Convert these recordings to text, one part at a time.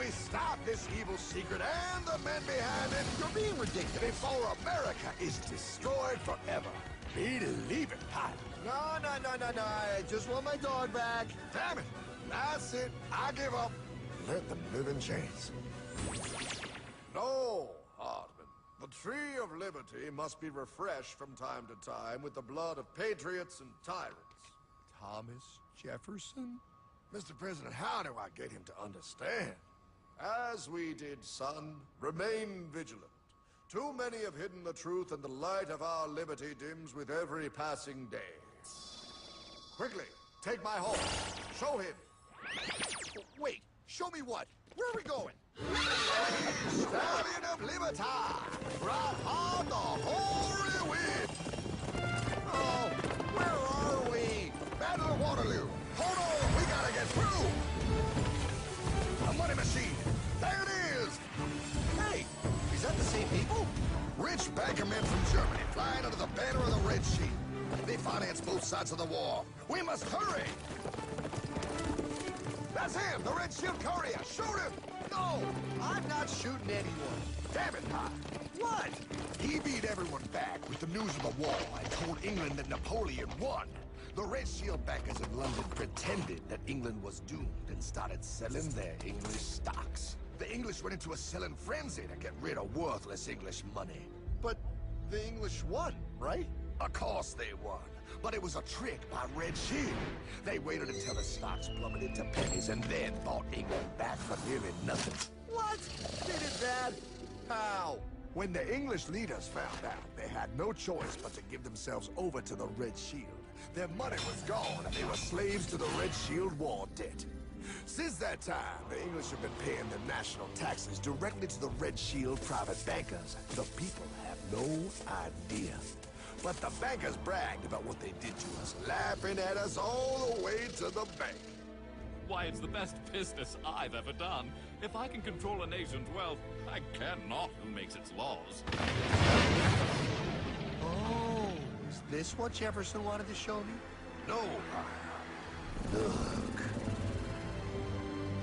we stop this evil secret and the men behind it? You're being ridiculous. Before America is destroyed forever. Believe it, pilot. No. I just want my dog back. Damn it. That's it. I give up. Let them live in chains. No, Hartman. The tree of liberty must be refreshed from time to time with the blood of patriots and tyrants. Thomas Jefferson? Mr. President, how do I get him to understand? As we did, son, remain vigilant. Too many have hidden the truth, and the light of our liberty dims with every passing day. Quickly, take my horse. Show him. Wait, show me what? Where are we going? Stallion of Liberty, brought on the hoary wind. Oh, where are we? Battle of Waterloo. Hold on, we gotta get through. A money machine. There it is. Hey, is that the same people? Rich banker men from Germany flying under the banner of the Red Shield. They finance both sides of the war. We must hurry. That's him, the Red Shield courier. Shoot him. No, I'm not shooting anyone. Damn it, Pop. What? He beat everyone back with the news of the war and told England that Napoleon won. The Red Shield bankers in London pretended that England was doomed and started selling their English stocks. The English went into a selling frenzy to get rid of worthless English money. But the English won, right? Of course they won. But it was a trick by Red Shield. They waited until the stocks plummeted to pennies and then bought England back for nearly nothing. What? They did that? How? When the English leaders found out, they had no choice but to give themselves over to the Red Shield. Their money was gone and they were slaves to the Red Shield war debt. Since that time, the English have been paying their national taxes directly to the Red Shield private bankers. The people have no idea. But the bankers bragged about what they did to us, laughing at us all the way to the bank. Why, it's the best business I've ever done. If I can control a nation's wealth, I care not who makes its laws. Oh, is this what Jefferson wanted to show me? No, look.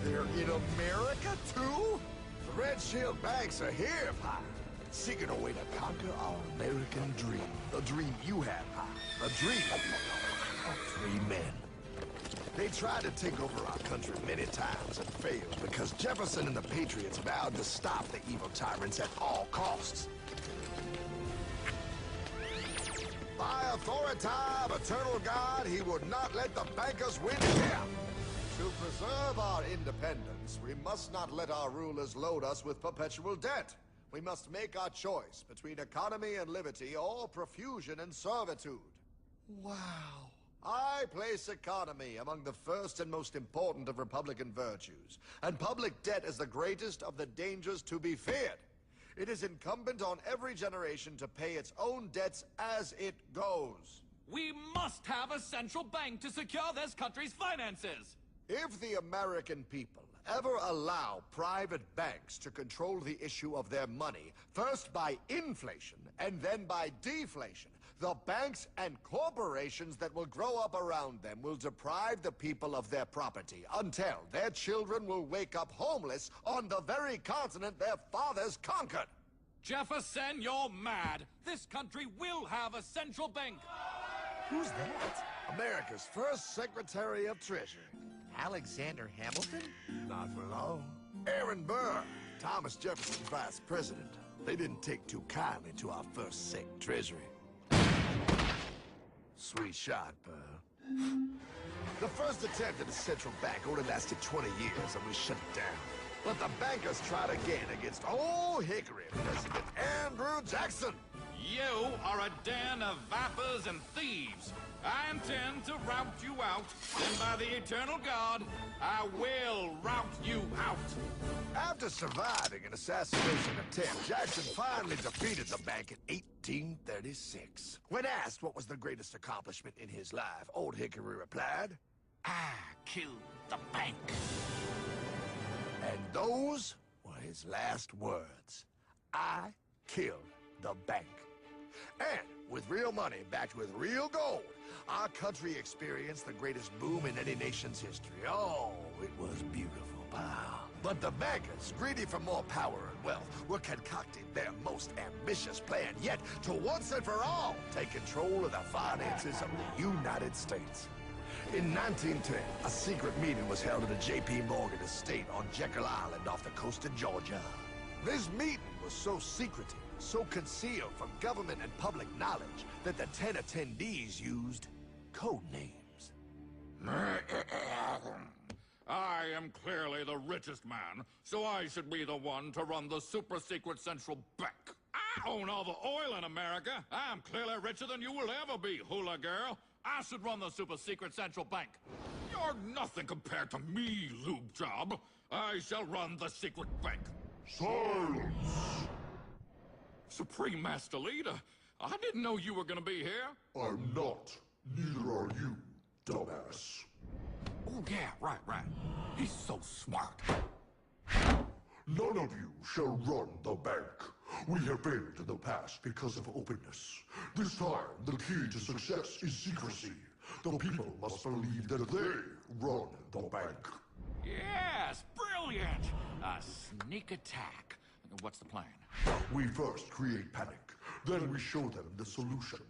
They're in America, too? The Red Shield banks are here, Pop. Seeking a way to conquer our American dream. The dream you have, Pop. A dream of free men. They tried to take over our country many times and failed because Jefferson and the Patriots vowed to stop the evil tyrants at all costs. By authority of eternal God, he would not let the bankers win here. To preserve our independence, we must not let our rulers load us with perpetual debt. We must make our choice between economy and liberty or profusion and servitude. Wow. I place economy among the first and most important of Republican virtues, and public debt is the greatest of the dangers to be feared. It is incumbent on every generation to pay its own debts as it goes. We must have a central bank to secure this country's finances. If the American people ever allow private banks to control the issue of their money, first by inflation and then by deflation, the banks and corporations that will grow up around them will deprive the people of their property until their children will wake up homeless on the very continent their fathers conquered. Jefferson, you're mad. This country will have a central bank. Who's that? America's first Secretary of Treasury. Alexander Hamilton? Not for long. Aaron Burr, Thomas Jefferson's vice president. They didn't take too kindly to our first Sec Treasury. Sweet shot, Burr. The first attempt at a central bank only lasted 20 years and we shut it down. But the bankers tried again against Old Hickory President Andrew Jackson. You are a den of vipers and thieves. I intend to rout you out, and by the eternal God, I will rout you out. After surviving an assassination attempt, Jackson finally defeated the bank in 1836. When asked what was the greatest accomplishment in his life, Old Hickory replied, I killed the bank. And those were his last words. I killed the bank. And with real money backed with real gold, our country experienced the greatest boom in any nation's history. Oh, it was beautiful, pal. But the bankers, greedy for more power and wealth, were concocting their most ambitious plan yet to once and for all take control of the finances of the United States. In 1910, a secret meeting was held at a J.P. Morgan estate on Jekyll Island off the coast of Georgia. This meeting was so secretive, so concealed from government and public knowledge, that the 10 attendees used code names. I am clearly the richest man, so I should be the one to run the super-secret central bank. I own all the oil in America. I'm clearly richer than you will ever be, hula girl. I should run the super-secret central bank. You're nothing compared to me, lube job. I shall run the secret bank. Silence! Supreme Master Leader, I didn't know you were gonna be here. I'm not. Neither are you, dumbass. Oh, yeah, right. He's so smart. None of you shall run the bank. We have failed in the past because of openness. This time, the key to success is secrecy. The people must believe that they run the bank. Yes, brilliant! A sneak attack. What's the plan? We first create panic, then we show them the solution.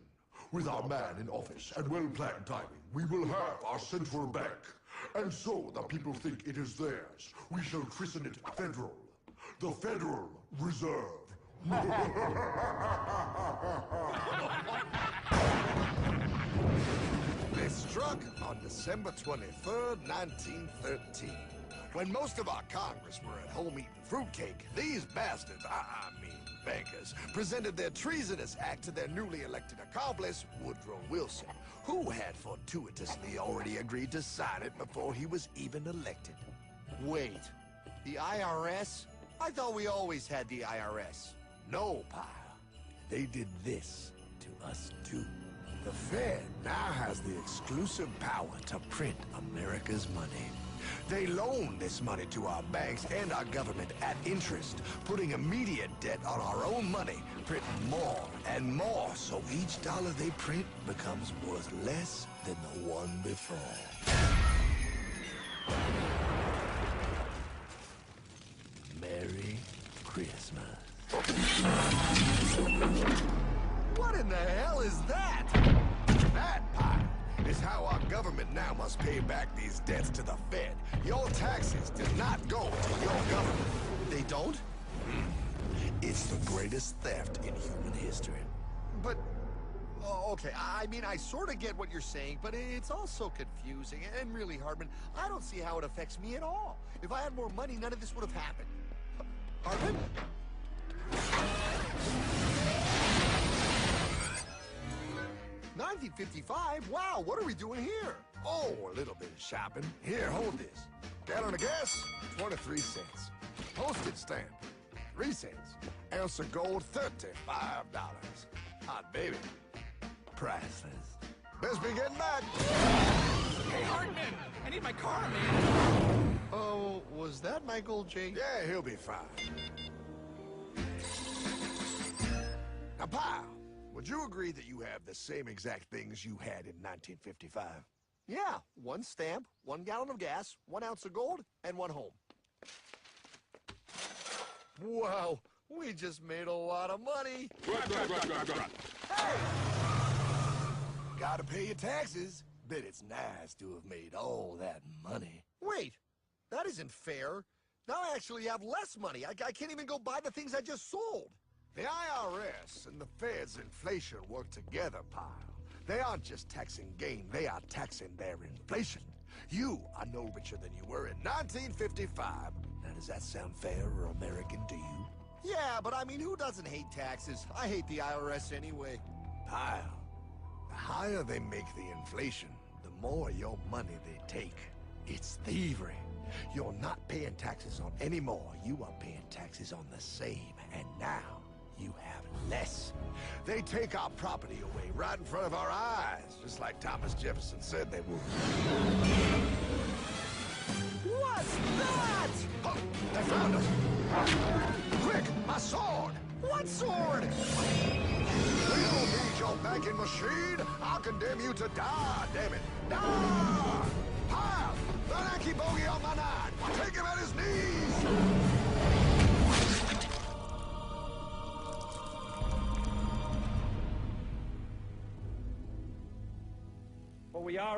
With our man in office and well-planned timing, we will have our central bank. And so the people think it is theirs. We shall christen it Federal. The Federal Reserve. They struck on December 23rd, 1913. When most of our Congress were at home eating fruitcake, these bastards, I mean bankers, presented their treasonous act to their newly elected accomplice, Woodrow Wilson, who had fortuitously already agreed to sign it before he was even elected. Wait, the I.R.S.? I thought we always had the I.R.S. No, pal. They did this to us too. The Fed now has the exclusive power to print America's money. They loan this money to our banks and our government at interest, putting immediate debt on our own money, printing more and more, so each dollar they print becomes worth less than the one before. Merry Christmas. What in the hell is that? That pie is how our government now must pay back these debts to the Fed. Your taxes do not go to your government. They don't? It's the greatest theft in human history. But, okay, I mean, I sort of get what you're saying, but it's all so confusing. And really, Hartman, I don't see how it affects me at all. If I had more money, none of this would have happened. Hartman? 1955? Wow, what are we doing here? Oh, a little bit of shopping. Here, hold this. Gallon of gas, 23 cents. Postage stamp, 3 cents. Ounce of gold, $35. Hot baby, priceless. Best be getting back. Hey, Hartman! I need my car, man! Oh, was that Michael J? Yeah, he'll be fine. Now, pal, would you agree that you have the same exact things you had in 1955? Yeah, 1 stamp, 1 gallon of gas, 1 ounce of gold, and 1 home. Wow, we just made a lot of money. Hey! Gotta pay your taxes. Bet it's nice to have made all that money. Wait, that isn't fair. Now I actually have less money. I can't even go buy the things I just sold. The I.R.S. and the Fed's inflation work together, pal. They aren't just taxing gain, they are taxing their inflation. You are no richer than you were in 1955. Now, does that sound fair or American to you? Yeah, but I mean, who doesn't hate taxes? I hate the I.R.S. anyway. Pal, the higher they make the inflation, the more your money they take. It's thievery. You're not paying taxes on any more. You are paying taxes on the same. And now, you have less. They take our property away right in front of our eyes, just like Thomas Jefferson said they would. What's that? Oh, they found us! Quick, my sword! What sword? We don't need your banking machine! I'll condemn you to die, damn it! Die! Pile! The Yankee bogey on my 9! Take him at his knees!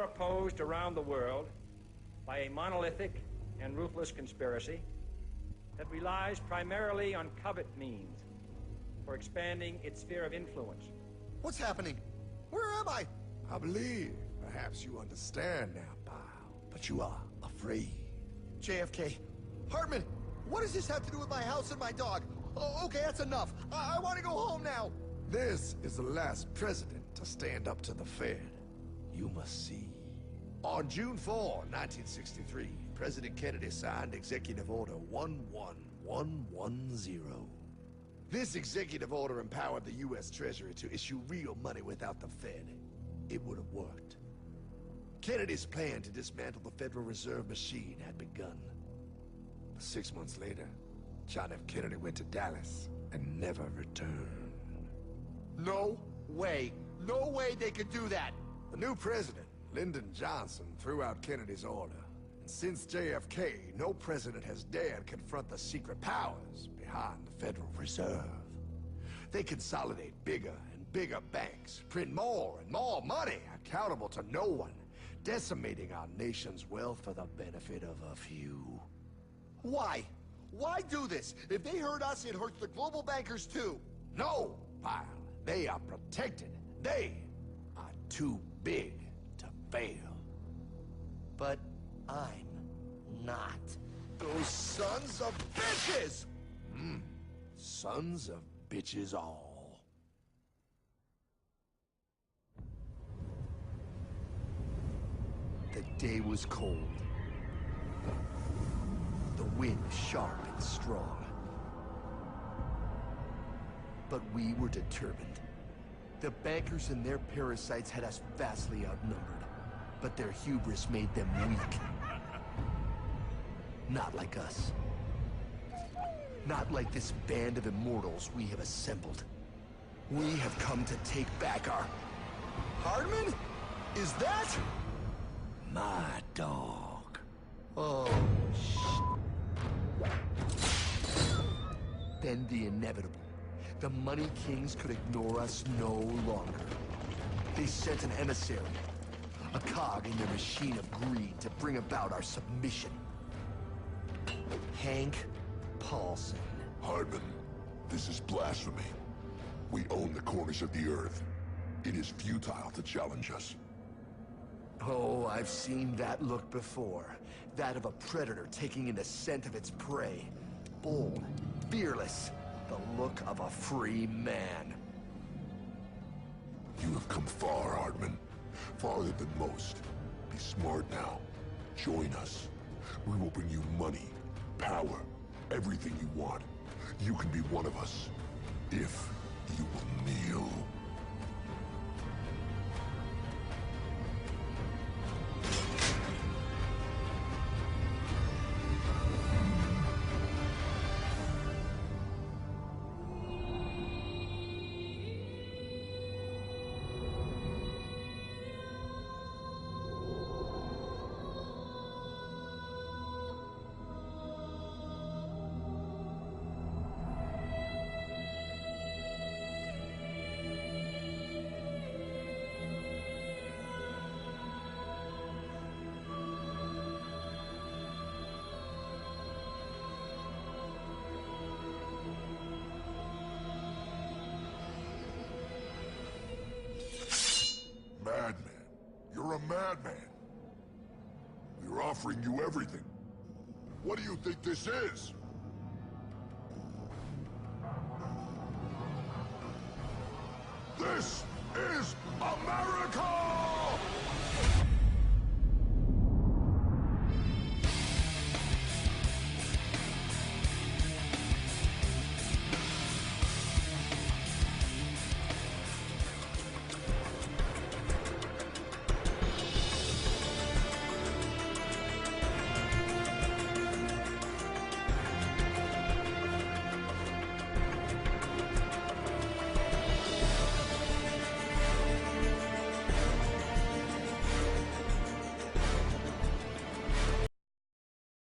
are opposed around the world by a monolithic and ruthless conspiracy that relies primarily on covert means for expanding its sphere of influence. What's happening? Where am I? I believe perhaps you understand now, pal, but you are afraid. JFK. Hartman, what does this have to do with my house and my dog? Oh, okay, that's enough. I want to go home now. This is the last president to stand up to the Fed. You must see. On June 4, 1963, President Kennedy signed Executive Order 11110. This executive order empowered the U.S. Treasury to issue real money without the Fed. It would have worked. Kennedy's plan to dismantle the Federal Reserve machine had begun. 6 months later, John F. Kennedy went to Dallas and never returned. No way. No way they could do that. The new president, Lyndon Johnson, threw out Kennedy's order. And since JFK, no president has dared confront the secret powers behind the Federal Reserve. They consolidate bigger and bigger banks, print more and more money, accountable to no one, decimating our nation's wealth for the benefit of a few. Why? Why do this? If they hurt us, it hurts the global bankers too. No, pal. They are protected. They are too big to fail. But I'm not. Those sons of bitches! Sons of bitches all. The day was cold. The wind sharp and strong. But we were determined. The bankers and their parasites had us vastly outnumbered, but their hubris made them weak. Not like us. Not like this band of immortals we have assembled. We have come to take back our... Hartman? Is that... My dog. Oh, Then the inevitable. The money kings could ignore us no longer. They sent an emissary, a cog in their machine of greed to bring about our submission. Hank Paulson. Hartman, this is blasphemy. We own the corners of the earth. It is futile to challenge us. Oh, I've seen that look before. That of a predator taking in the scent of its prey. Bold, fearless, the look of a free man. You have come far, Hartman. Farther than most. Be smart now. Join us. We will bring you money, power, everything you want. You can be one of us, if you will kneel. Madman. You're a madman. We're offering you everything. What do you think this is? This is America!